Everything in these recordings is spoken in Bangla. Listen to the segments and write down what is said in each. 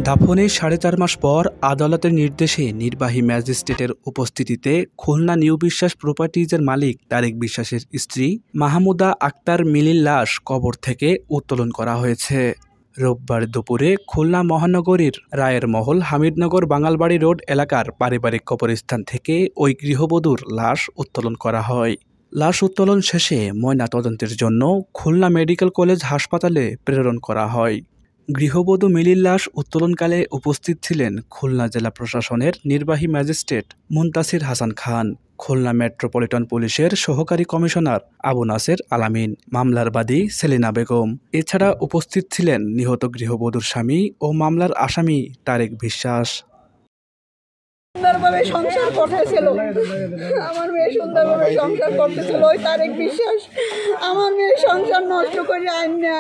দাফনের ৪.৫ মাস পর আদালতের নির্দেশে নির্বাহী ম্যাজিস্ট্রেটের উপস্থিতিতে খুলনা নিউ বিশ্বাস প্রপার্টিজের মালিক তারেক বিশ্বাসের স্ত্রী মাহমুদা আক্তার মিলির লাশ কবর থেকে উত্তোলন করা হয়েছে। রোববার দুপুরে খুলনা মহানগরীর রায়ের মহল হামিদনগর বাঙালবাড়ি রোড এলাকার পারিবারিক কবরস্থান থেকে ওই গৃহবধূর লাশ উত্তোলন করা হয়। লাশ উত্তোলন শেষে ময়নাতদন্তের জন্য খুলনা মেডিকেল কলেজ হাসপাতালে প্রেরণ করা হয়। গৃহবধূ মিলির লাশ উত্তোলনকালে উপস্থিত ছিলেন খুলনা জেলা প্রশাসনের নির্বাহী ম্যাজিস্ট্রেট মুনতাসির হাসান খান, খুলনা মেট্রোপলিটন পুলিশের সহকারী কমিশনার আবু নাসের আলামিন, মামলার বাদী সেলিনা বেগম। এছাড়া উপস্থিত ছিলেন নিহত গৃহবধূর স্বামী ও মামলার আসামি তারেক বিশ্বাস। সুন্দরভাবে সংসার করতেছিল, আমার মেয়ে সুন্দরভাবে সংসার করতেছিল। ওই তারেক বিশ্বাস আমার মেয়ের সংসার নষ্ট করে আইন না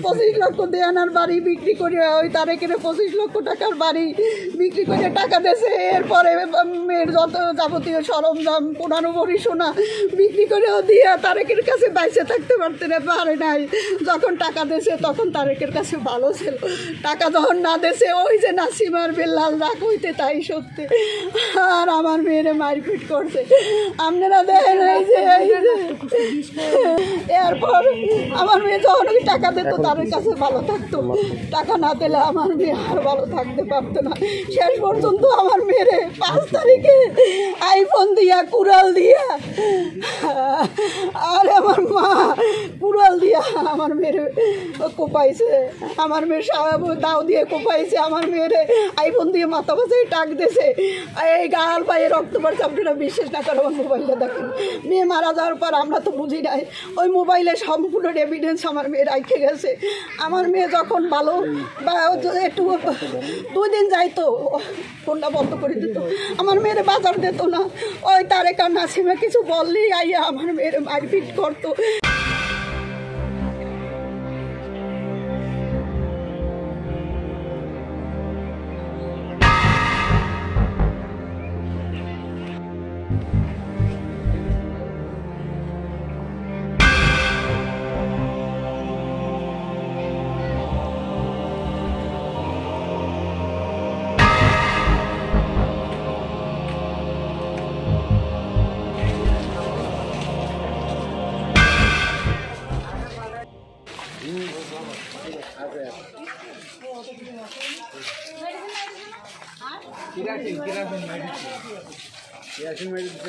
25 লক্ষ দেয়ানার বাড়ি বিক্রি করে, ওই তারেকের 25 লক্ষ টাকার বাড়ি বিক্রি করে টাকা দিয়েছে। এরপরে মেয়ের যত যাবতীয় সরঞ্জাম 15 ভরি সোনা বিক্রি করেও দিয়ে তারেকের কাছে বাইসে থাকতে পারে নাই। যখন টাকা দিয়েছে তখন তারেকের কাছে ভালো ছিল, টাকা যখন না দিয়েছে ওই যে নাসিমার বেল্লাল রাখ হইতে তাই সত্যি। আর আমার মেয়েরে মারপিট করছে, আপনারা দেখেন। এরপর আমার মেয়ে যখন ওই টাকা দিত তাদের কাছে ভালো থাকতো, টাকা না দিলে আমার মেয়ে আর ভালো থাকতে পারতো না। শেষ পর্যন্ত আমার মেয়েরে 5 তারিখে আইফোন দিয়া কুড়াল দিয়া, আর আমার মা কুড়াল দিয়া আমার মেয়েরে কোপাইছে, আমার মেয়ের দাও দিয়ে কোপাইছে, আমার মেয়েরে আইফোন দিয়ে মাথা বাজায় টাক দিয়েছে। এই গাল পায়ে রক্ত পড়ছে, আপনারা বিশ্বাস না করে আমার মোবাইলটা দেখেন। মেয়ে মারা যাওয়ার পর আমরা তো বুঝি নাই, ওই মোবাইলে সম্পূর্ণ এভিডেন্স আমার মেয়ে রাখে গেছে। আমার মেয়ে যখন ভালো বা একটু 2 দিন যাইতো ফোনটা বন্ধ করে দিত, আমার মেয়েরে বাজার দিত না। ওই তারেক আর নাসিমা কিছু বললেই আইয়া আমার মেয়েরে মারপিট করতো। Kerosene medicine